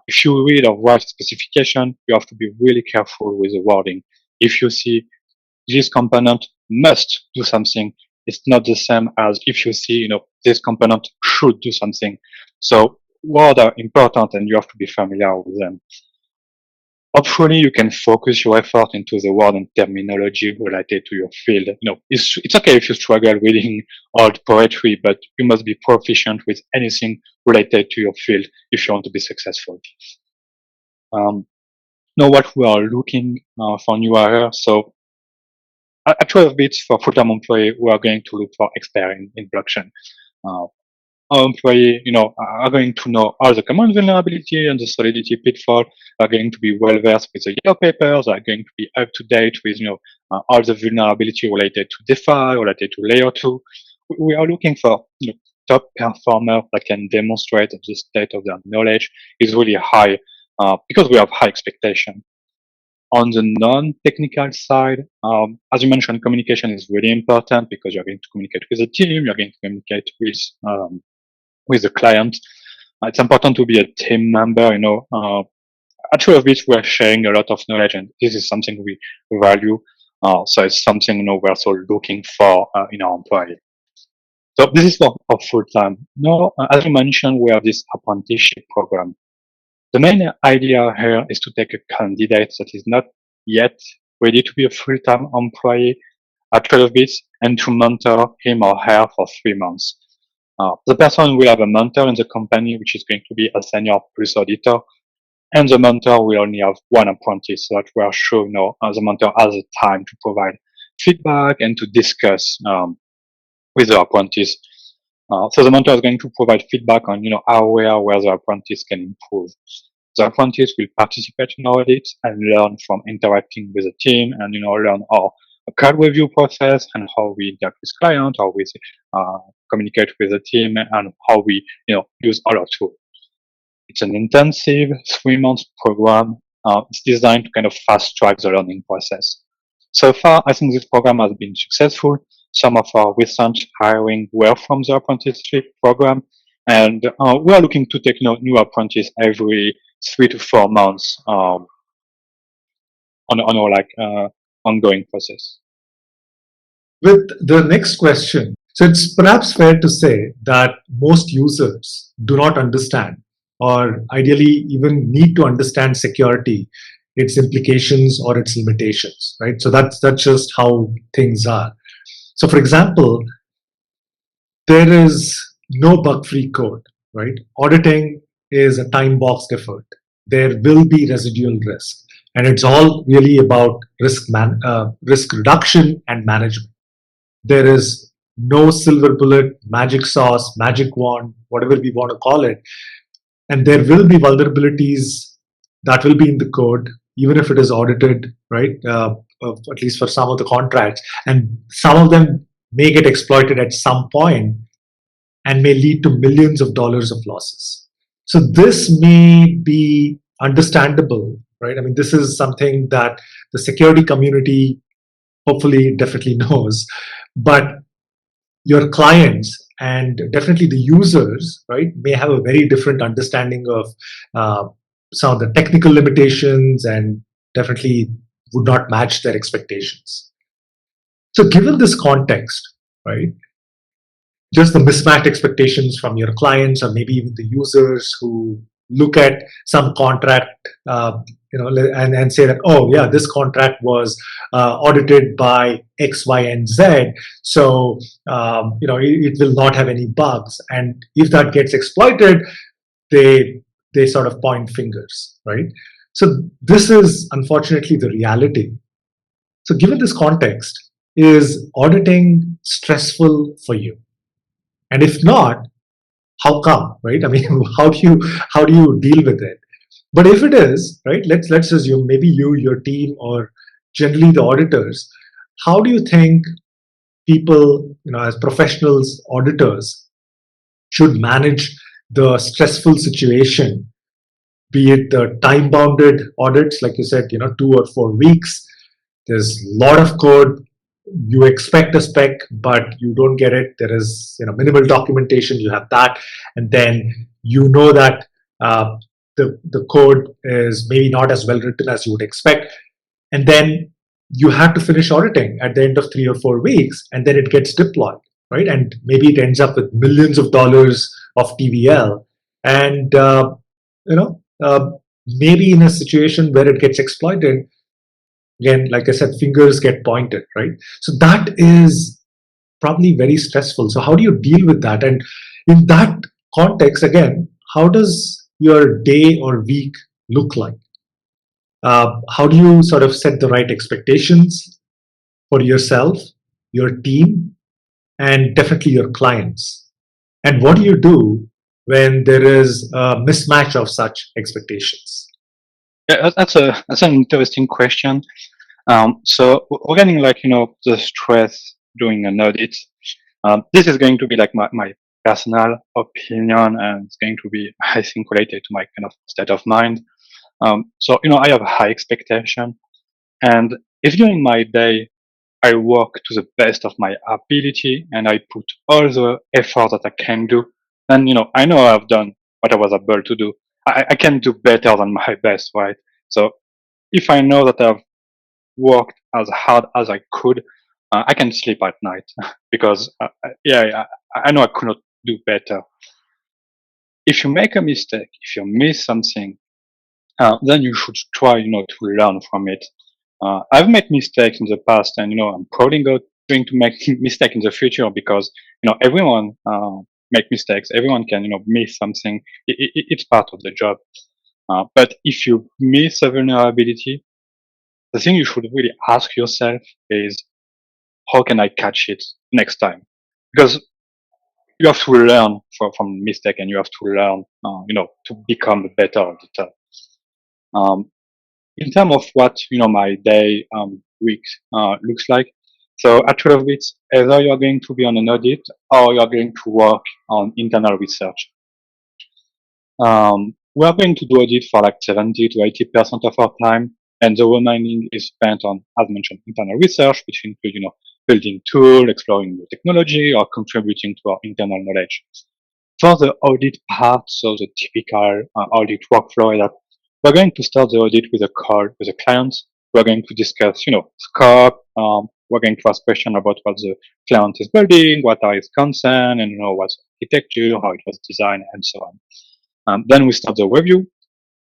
If you read or write specification, you have to be really careful with the wording. If you see this component must do something, it's not the same as if you see, this component should do something. So words are important, and you have to be familiar with them. Hopefully, you can focus your effort into the word and terminology related to your field. It's okay if you struggle reading old poetry, but you must be proficient with anything related to your field if you want to be successful. Now, what we are looking for new hires. So at 12 bits for full-time employee, we are going to look for experience in blockchain. Our employee, are going to know all the common vulnerability and the Solidity pitfall, are going to be well versed with the yellow papers, are going to be up to date with, all the vulnerability related to DeFi, related to layer 2. We are looking for, top performer that can demonstrate that the state of their knowledge is really high, because we have high expectation. On the non-technical side, as you mentioned, communication is really important because you're going to communicate with the team, you're going to communicate with the client. It's important to be a team member, at 12 bits, we're sharing a lot of knowledge, and this is something we value. So it's something, we're also looking for in our employee. So this is for full time. Now, as you mentioned, we have this apprenticeship program. The main idea here is to take a candidate that is not yet ready to be a full-time employee at 12 bits and to mentor him or her for 3 months. The person will have a mentor in the company, which is going to be a senior plus auditor, and the mentor will only have one apprentice, so that we are sure, the mentor has the time to provide feedback and to discuss with the apprentice. So the mentor is going to provide feedback on, where the apprentice can improve. The apprentice will participate in audits and learn from interacting with the team and, learn our code review process and how we interact with clients, how we communicate with the team, and how we, use our tools. It's an intensive 3 month program. It's designed to kind of fast track the learning process. So far, I think this program has been successful. Some of our recent hiring were from the apprenticeship program, and we are looking to take new apprentices every 3 to 4 months on our ongoing process. With the next question, so it's perhaps fair to say that most users do not understand, or ideally even need to understand security, its implications or its limitations, right? So that's just how things are. So for example, there is no bug-free code, right? Auditing is a time-boxed effort. There will be residual risk, and it's all really about risk reduction and management. There is no silver bullet, magic sauce, magic wand, whatever we want to call it. And there will be vulnerabilities that will be in the code, even if it is audited, right? At least for some of the contracts. And some of them may get exploited at some point and may lead to millions of dollars of losses. So this may be understandable, right? I mean, this is something that the security community hopefully definitely knows, but your clients and definitely the users, right, may have a very different understanding of some of the technical limitations and definitely would not match their expectations. So given this context, right, just the mismatched expectations from your clients or maybe even the users who look at some contract, and say that, oh yeah, this contract was audited by X, Y, and Z, so it will not have any bugs. And if that gets exploited, they sort of point fingers, right? So this is unfortunately the reality. So given this context, is auditing stressful for you? And if not, how come, right? I mean, how do you deal with it? But if it is, right, let's assume maybe you, your team, or generally the auditors, how do you think people, as professionals, auditors, should manage the stressful situation, be it the time-bounded audits, like you said, 2 or 4 weeks. There's a lot of code. You expect a spec, but you don't get it. There is minimal documentation. You have that, and then that the code is maybe not as well written as you would expect, and then you have to finish auditing at the end of 3 or 4 weeks, and then it gets deployed, right? And maybe it ends up with millions of dollars of TVL, and maybe in a situation where it gets exploited. Again, like I said, fingers get pointed, right? So that is probably very stressful. So how do you deal with that? And in that context, again, how does your day or week look like? How do you sort of set the right expectations for yourself, your team, and definitely your clients? And what do you do when there is a mismatch of such expectations? Yeah, that's an interesting question. So regarding the stress doing an audit, this is going to be like my personal opinion, and it's going to be, I think, related to my kind of state of mind. So I have a high expectation, and if during my day I work to the best of my ability and I put all the effort that I can do, then I know I've done what I was able to do. I can do better than my best, right? So if I know that I've worked as hard as I could, I can sleep at night because I know I could not do better. If you make a mistake, if you miss something, then you should try, to learn from it. I've made mistakes in the past, and I'm going to make mistake in the future because everyone make mistakes. Everyone can miss something. It's part of the job. But if you miss a vulnerability, the thing you should really ask yourself is, how can I catch it next time? Because you have to learn from mistake, and you have to learn, to become better all the time. In terms of what my day, week looks like, so at 12 bits, either you're going to be on an audit or you're going to work on internal research. We are going to do audit for like 70 to 80% of our time, and the remaining is spent on, as mentioned, internal research, which include, building tool, exploring new technology, or contributing to our internal knowledge. For the audit part, so the typical audit workflow is that we're going to start the audit with a call with the client. We're going to discuss, scope. We're going to ask questions about what the client is building, what are his concerns, and what's the architecture, how it was designed, and so on. Then we start the review.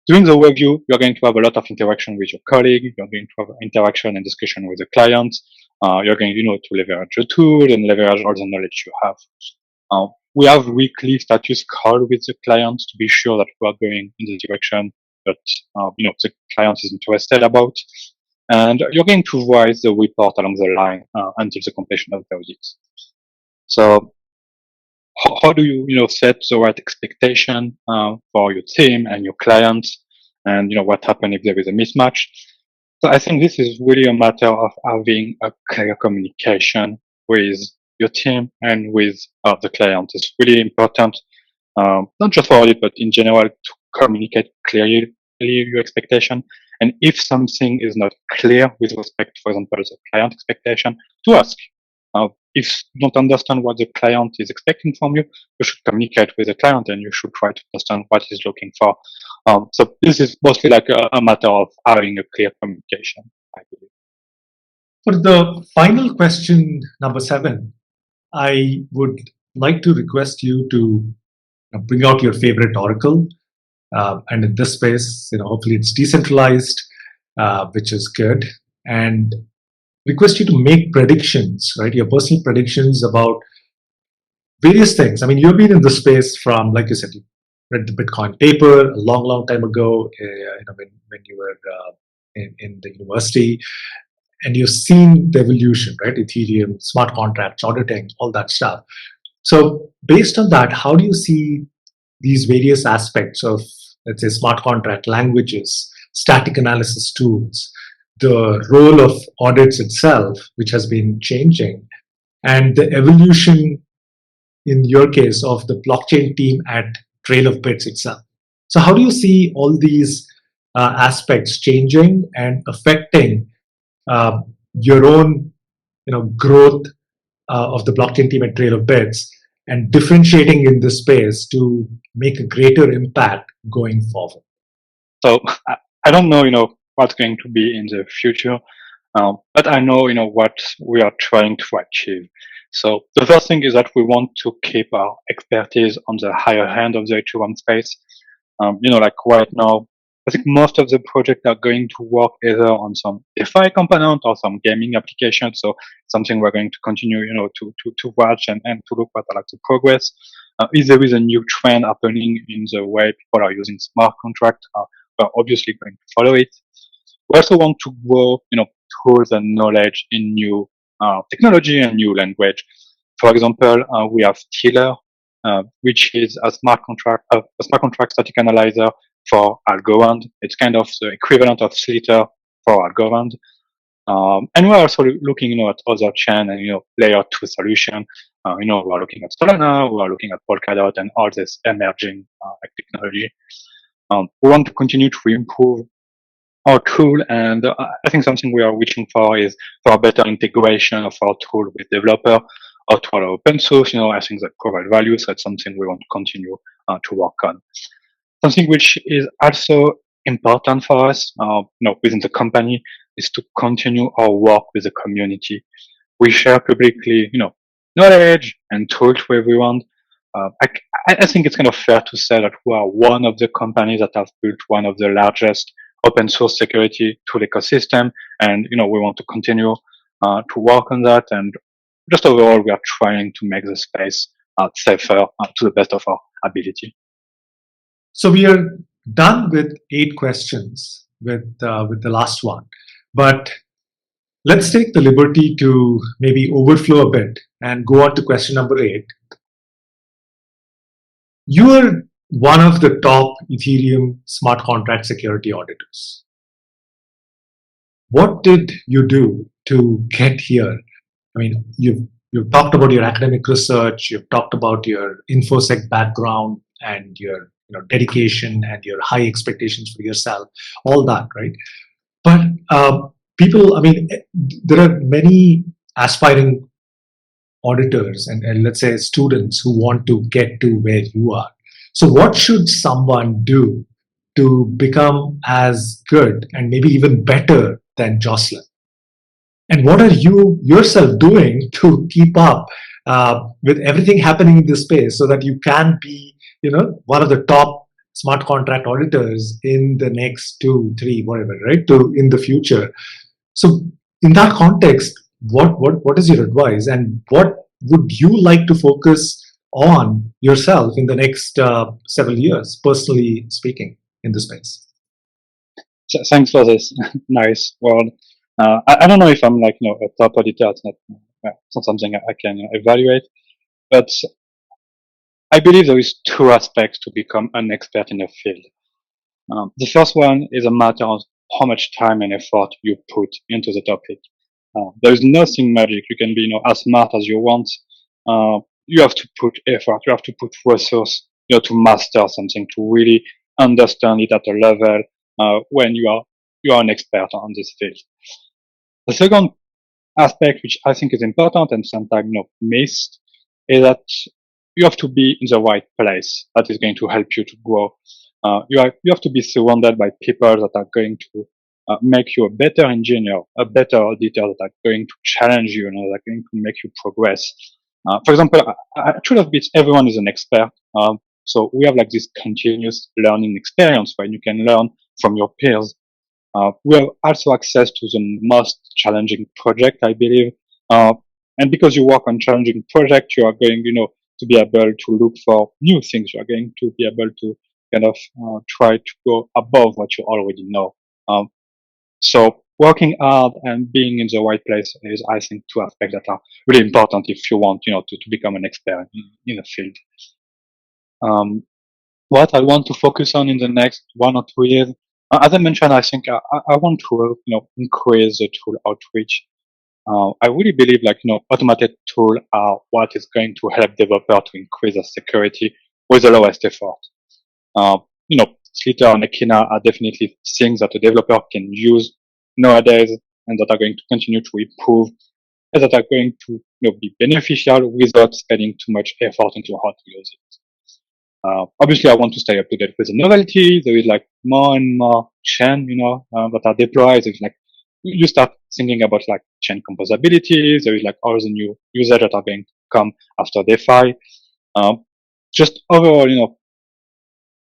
During the review, you're going to have a lot of interaction with your colleague. You're going to have interaction and discussion with the client. You're going, to leverage the tool and leverage all the knowledge you have. We have weekly status call with the client to be sure that we are going in the direction that the client is interested about. And you're going to write the report along the line until the completion of the audit. So how do you set the right expectation for your team and your clients, and what happens if there is a mismatch? So I think this is really a matter of having a clear communication with your team and with the client. It's really important, not just for audit, but in general, to communicate clearly your expectation. And if something is not clear with respect, for example, the client expectation, to ask. If you don't understand what the client is expecting from you, you should communicate with the client, and you should try to understand what he's looking for. So this is mostly like a matter of having a clear communication, I believe. For the final question, number 7, I would like to request you to bring out your favorite oracle. And in this space, hopefully it's decentralized, which is good. And request you to make predictions, right? Your personal predictions about various things. I mean, you've been in the space from, like you said, you read the Bitcoin paper a long, long time ago, when you were in the university, and you've seen the evolution, right? Ethereum, smart contracts, auditing, all that stuff. So based on that, how do you see these various aspects of, let's say, smart contract languages, static analysis tools, the role of audits itself, which has been changing, and the evolution, in your case, of the blockchain team at Trail of Bits itself? So how do you see all these aspects changing and affecting your own growth of the blockchain team at Trail of Bits, and differentiating in this space to make a greater impact going forward? So I don't know, what's going to be in the future, but I know, what we are trying to achieve. So the first thing is that we want to keep our expertise on the higher end of the H1 space. Like right now, I think most of the projects are going to work either on some DeFi component or some gaming application. So something we're going to continue, to watch and to look at like the progress. If there is a new trend happening in the way people are using smart contract, we're obviously going to follow it. We also want to grow, tools and knowledge in new technology and new language. For example, we have Tiller, which is a smart contract static analyzer for Algorand. It's kind of the equivalent of Slither for Algorand. And we're also looking, at other chain and, layer 2 solution. We're looking at Solana, we're looking at Polkadot and all this emerging technology. We want to continue to improve our tool, and I think something we are reaching for is for better integration of our tool with developer or to our open source. I think that provide value. So that's something we want to continue to work on. Something which is also important for us, within the company, is to continue our work with the community. We share publicly, knowledge and tools for everyone. I think it's kind of fair to say that we are one of the companies that have built one of the largest open source security tool ecosystem, and we want to continue to work on that. And just overall, we are trying to make the space safer to the best of our ability. So we are done with 8 questions with the last one, but let's take the liberty to maybe overflow a bit and go on to question number 8. You are one of the top Ethereum smart contract security auditors. What did you do to get here? I mean, you've talked about your academic research, you've talked about your infosec background and your dedication and your high expectations for yourself, all that, right? But people, I mean, there are many aspiring auditors and let's say students who want to get to where you are. So what should someone do to become as good and maybe even better than Josselin? And what are you yourself doing to keep up with everything happening in this space so that you can be, one of the top smart contract auditors in the next 2, 3, whatever, right? In the future. So in that context, what is your advice, and what would you like to focus on yourself in the next several years, personally speaking, in the space? So, thanks for this nice word. I don't know if I'm like a top auditor. It's not something I can evaluate, but I believe there is 2 aspects to become an expert in a field. The first one is a matter of how much time and effort you put into the topic. There is nothing magic. You can be as smart as you want. You have to put effort. You have to put resource to master something, to really understand it at a level when you are an expert on this field. The second aspect, which I think is important and sometimes missed, is that you have to be in the right place. That is going to help you to grow. You have to be surrounded by people that are going to make you a better engineer, a better auditor, that are going to challenge you, that are going to make you progress. For example, I should have been everyone is an expert. So we have like this continuous learning experience where you can learn from your peers. We have also access to the most challenging project, I believe. And because you work on challenging projects, you are going, to be able to look for new things. You are going to be able to kind of try to go above what you already know. So working hard and being in the right place is, I think, 2 aspects that are really important if you want, to become an expert in a field. What I want to focus on in the next 1 or 2 years, as I mentioned, I think I want to, increase the tool outreach. I really believe automated tools are what is going to help developers to increase their security with the lowest effort. Slither and Akina are definitely things that a developer can use nowadays and that are going to continue to improve and that are going to be beneficial without spending too much effort into how to use it. Obviously, I want to stay up to date with the novelty. There is more and more chain, that are deployed. It's you start thinking about chain composability. There is all the new users that are going to come after DeFi. Just overall,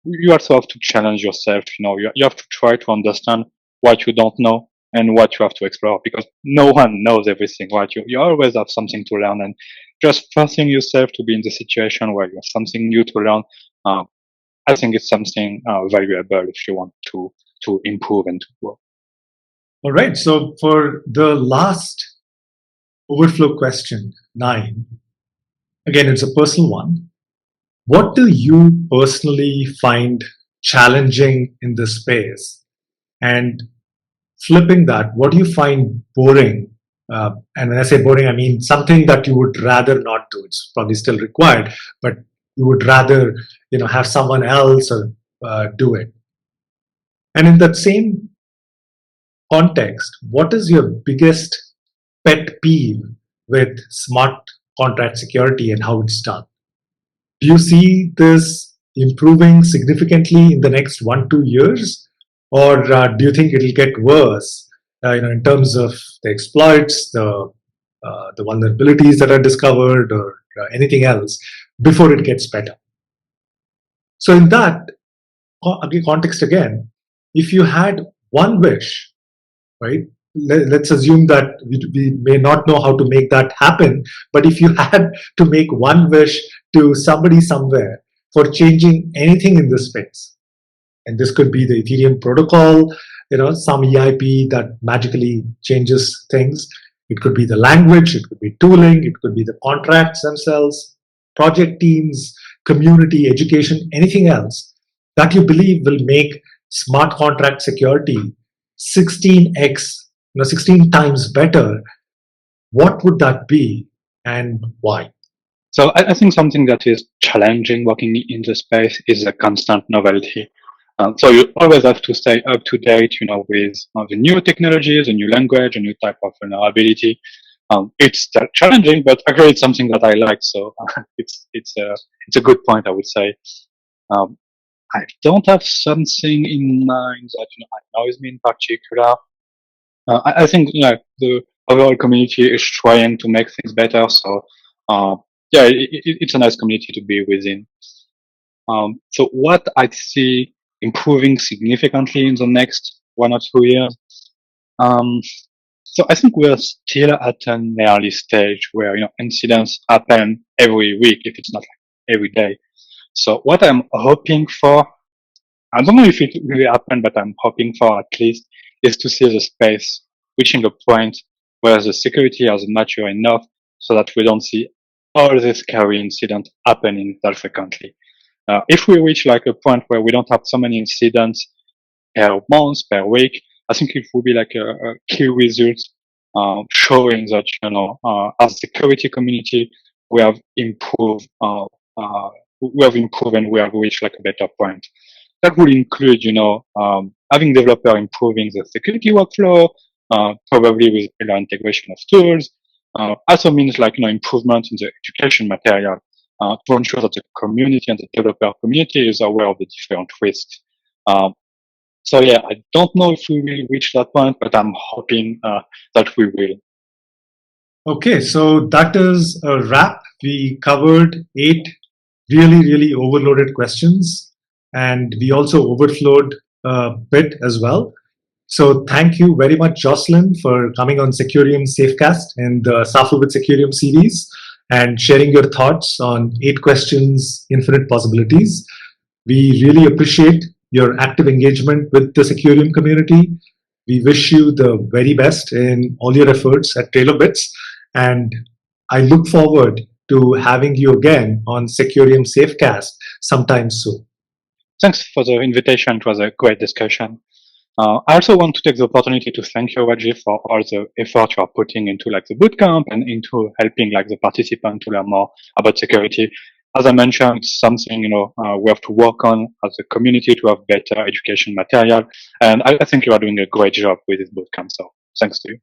you also have to challenge yourself. You have to try to understand what you don't know and what you have to explore, because no one knows everything, right? You always have something to learn, and just forcing yourself to be in the situation where you have something new to learn, I think it's something valuable if you want to improve and to grow. All right. So for the last overflow question 9, again, it's a personal one. What do you personally find challenging in this space? And flipping that, what do you find boring? And when I say boring, I mean something that you would rather not do. It's probably still required, but you would rather, have someone else or do it. And in that same context, what is your biggest pet peeve with smart contract security and how it's done? Do you see this improving significantly in the next 1-2 years, or do you think it'll get worse? In terms of the exploits, the vulnerabilities that are discovered, or anything else before it gets better. So in that context again, if you had one wish, right, let's assume that we may not know how to make that happen. But if you had to make one wish to somebody somewhere for changing anything in this space, and this could be the Ethereum protocol, some EIP that magically changes things. It could be the language, it could be tooling, it could be the contracts themselves, project teams, community, education, anything else that you believe will make smart contract security 16x, 16 times better. What would that be and why? So I think something that is challenging working in the space is a constant novelty. So you always have to stay up to date, with the new technologies, a new language, a new type of vulnerability. It's challenging, but actually it's something that I like. So it's a good point, I would say. I don't have something in mind that annoys me in particular. I think the overall community is trying to make things better. So yeah, it's a nice community to be within. So what I see improving significantly in the next 1 or 2 years. So I think we're still at an early stage where incidents happen every week, if it's not every day. So what I'm hoping for, I don't know if it will happen, but I'm hoping for at least, is to see the space reaching a point where the security is mature enough so that we don't see all these scary incidents happening that frequently. If we reach like a point where we don't have so many incidents per month, per week, I think it will be like a key result showing that, as a security community, we have improved, and we have reached like a better point. That will include, having developer improving the security workflow, probably with better integration of tools. Also means like, improvement in the education material, to ensure that the community and the developer community is aware of the different risks. So yeah, I don't know if we will reach that point, but I'm hoping that we will. Okay, so that is a wrap. We covered 8 really, really overloaded questions, and we also overflowed a bit as well. So thank you very much, Josselin, for coming on Secureum SafeCast in the Suffer with Secureum series and sharing your thoughts on 8 questions, infinite possibilities. We really appreciate your active engagement with the Secureum community. We wish you the very best in all your efforts at TrailerBits, and I look forward to having you again on Secureum SafeCast sometime soon. Thanks for the invitation. It was a great discussion. I also want to take the opportunity to thank you, Rajiv, for all the effort you are putting into like the bootcamp and into helping like the participant to learn more about security. As I mentioned, it's something we have to work on as a community to have better education material, and I think you are doing a great job with this bootcamp. So thanks to you.